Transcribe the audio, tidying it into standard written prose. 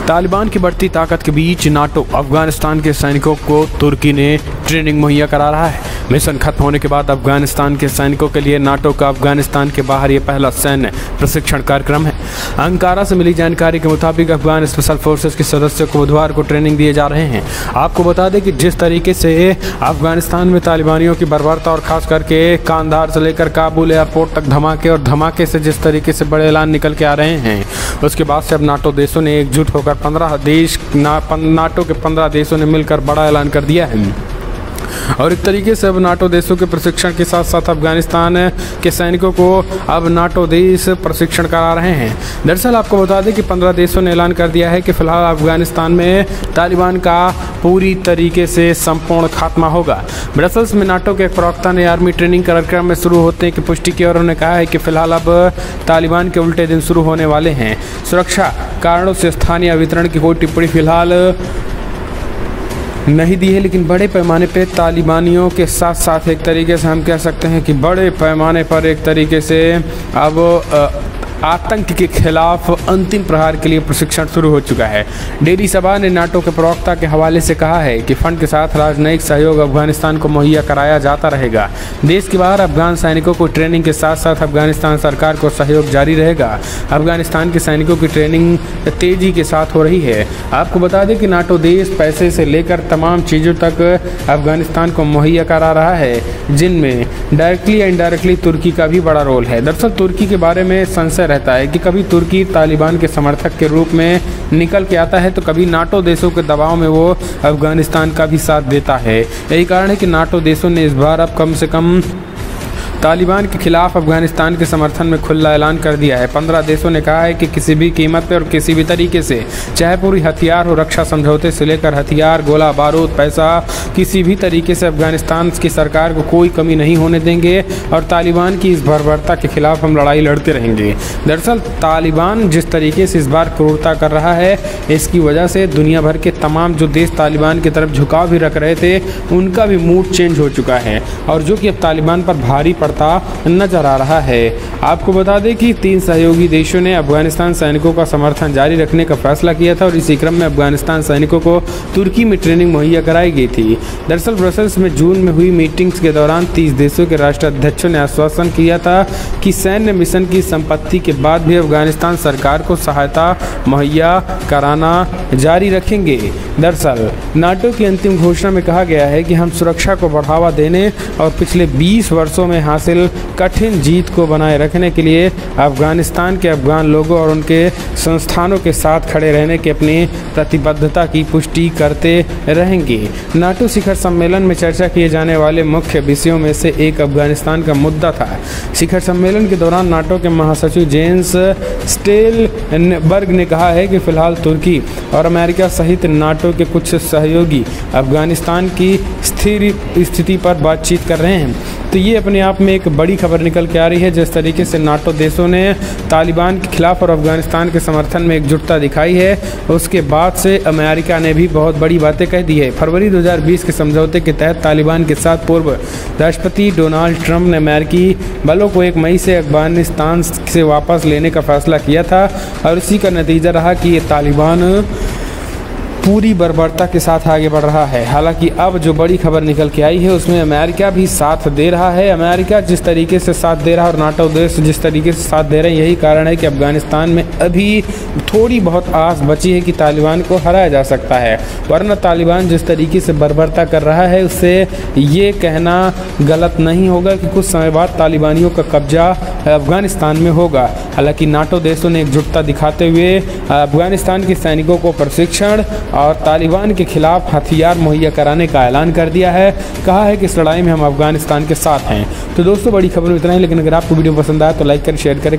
तालिबान की बढ़ती ताकत के बीच नाटो अफगानिस्तान के सैनिकों को तुर्की ने ट्रेनिंग मुहैया करा रहा है। मिशन खत्म होने के बाद अफगानिस्तान के सैनिकों के लिए नाटो का अफगानिस्तान के बाहर ये पहला सैन्य प्रशिक्षण कार्यक्रम है। अंकारा से मिली जानकारी के मुताबिक अफगान स्पेशल फोर्सेस के सदस्यों को बुधवार को ट्रेनिंग दिए जा रहे हैं। आपको बता दें कि जिस तरीके से अफगानिस्तान में तालिबानियों की बर्बरता और खास करके कांधार से लेकर काबुल एयरपोर्ट तक धमाके और धमाके से जिस तरीके से बड़े ऐलान निकल के आ रहे हैं, उसके बाद से अब नाटो देशों ने एकजुट होकर नाटो के 15 देशों ने मिलकर बड़ा ऐलान कर दिया है। और एक तरीके से अब नाटो देशों के प्रशिक्षण के साथ साथ अफगानिस्तान के सैनिकों को अब नाटो देश प्रशिक्षण करा रहे हैं। दरअसल आपको बता दें कि 15 देशों ने ऐलान कर दिया है कि फिलहाल अफगानिस्तान में तालिबान का पूरी तरीके से संपूर्ण खात्मा होगा। ब्रसेल्स में नाटो के एक प्रवक्ता ने आर्मी ट्रेनिंग कार्यक्रम में शुरू होने की पुष्टि की और उन्होंने कहा है कि फिलहाल अब तालिबान के उल्टे दिन शुरू होने वाले हैं। सुरक्षा कारणों से स्थानीय वितरण की कोई टिप्पणी फिलहाल नहीं दी है, लेकिन बड़े पैमाने पे तालिबानियों के साथ साथ एक तरीके से हम कह सकते हैं कि बड़े पैमाने पर एक तरीके से अब आतंक के खिलाफ अंतिम प्रहार के लिए प्रशिक्षण शुरू हो चुका है। डेरी सभा ने नाटो के प्रवक्ता के हवाले से कहा है कि फंड के साथ राजनयिक सहयोग अफगानिस्तान को मुहैया कराया जाता रहेगा। देश के बाहर अफगान सैनिकों को ट्रेनिंग के साथ साथ अफगानिस्तान सरकार को सहयोग जारी रहेगा। अफगानिस्तान के सैनिकों की ट्रेनिंग तेजी के साथ हो रही है। आपको बता दें कि नाटो देश पैसे से लेकर तमाम चीज़ों तक अफगानिस्तान को मुहैया करा रहा है, जिनमें डायरेक्टली या इनडायरेक्टली तुर्की का भी बड़ा रोल है। दरअसल तुर्की के बारे में संशय रहता है कि कभी तुर्की तालिबान के समर्थक के रूप में निकल के आता है तो कभी नाटो देशों के दबाव में वो अफगानिस्तान का भी साथ देता है। यही कारण है कि नाटो देशों ने इस बार अब कम से कम तालिबान के खिलाफ अफगानिस्तान के समर्थन में खुला ऐलान कर दिया है। 15 देशों ने कहा है कि किसी भी कीमत पर और किसी भी तरीके से, चाहे पूरी हथियार हो, रक्षा समझौते से लेकर हथियार, गोला बारूद, पैसा, किसी भी तरीके से अफगानिस्तान की सरकार को कोई कमी नहीं होने देंगे और तालिबान की इस बर्बरता के खिलाफ हम लड़ाई लड़ते रहेंगे। दरअसल तालिबान जिस तरीके से इस बार क्रूरता कर रहा है, इसकी वजह से दुनिया भर के तमाम जो देश तालिबान की तरफ झुकाव भी रख रहे थे, उनका भी मूड चेंज हो चुका है और जो कि अब तालिबान पर भारी नजर आ रहा है। आपको बता दें कि 3 सहयोगी देशों ने अफगानिस्तान सैनिकों का समर्थन जारी रखने का फैसला किया था और इसी क्रम में अफगानिस्तान सैनिकों को तुर्की में ट्रेनिंग मुहैया कराई गई थी। दरअसल ब्रसेल्स में जून में हुई मीटिंग्स के दौरान 30 देशों के राष्ट्राध्यक्षों ने आश्वासन किया था कि सैन्य मिशन की संपत्ति के बाद भी अफगानिस्तान सरकार को सहायता मुहैया कराना जारी रखेंगे। दरअसल नाटो की अंतिम घोषणा में कहा गया है कि हम सुरक्षा को बढ़ावा देने और पिछले 20 वर्षों में हासिल कठिन जीत को बनाए रखने के लिए अफगानिस्तान के अफगान लोगों और उनके संस्थानों के साथ खड़े रहने की अपनी प्रतिबद्धता की पुष्टि करते रहेंगे। नाटो शिखर सम्मेलन में चर्चा किए जाने वाले मुख्य विषयों में से एक अफगानिस्तान का मुद्दा था। शिखर सम्मेलन के दौरान नाटो के महासचिव जेंस स्टोल्टनबर्ग ने कहा है कि फिलहाल तुर्की और अमेरिका सहित नाटो के कुछ सहयोगी अफगानिस्तान की स्थिर स्थिति पर बातचीत कर रहे हैं। तो ये अपने आप में एक बड़ी खबर निकल के आ रही है। जिस तरीके से नाटो देशों ने तालिबान के खिलाफ और अफगानिस्तान के समर्थन में एकजुटता दिखाई है, उसके बाद से अमेरिका ने भी बहुत बड़ी बातें कह दी है। फरवरी 2020 के समझौते के तहत तालिबान के साथ पूर्व राष्ट्रपति डोनाल्ड ट्रंप ने अमेरिकी बलों को 1 मई से अफगानिस्तान से वापस लेने का फैसला किया था और इसी का नतीजा रहा कि ये तालिबान पूरी बर्बरता के साथ आगे बढ़ रहा है। हालांकि अब जो बड़ी खबर निकल के आई है उसमें अमेरिका भी साथ दे रहा है। अमेरिका जिस तरीके से साथ दे रहा है और नाटो देश जिस तरीके से साथ दे रहे हैं, यही कारण है कि अफगानिस्तान में अभी थोड़ी बहुत आस बची है कि तालिबान को हराया जा सकता है, वरना तालिबान जिस तरीके से बर्बरता कर रहा है उससे ये कहना गलत नहीं होगा कि कुछ समय बाद तालिबानियों का कब्जा अफगानिस्तान में होगा। हालांकि नाटो देशों ने एकजुटता दिखाते हुए अफगानिस्तान के सैनिकों को प्रशिक्षण और तालिबान के खिलाफ हथियार मुहैया कराने का ऐलान कर दिया है। कहा है कि इस लड़ाई में हम अफगानिस्तान के साथ हैं। तो दोस्तों बड़ी खबर में इतना ही, लेकिन अगर आपको वीडियो पसंद आया तो लाइक करें, शेयर करें।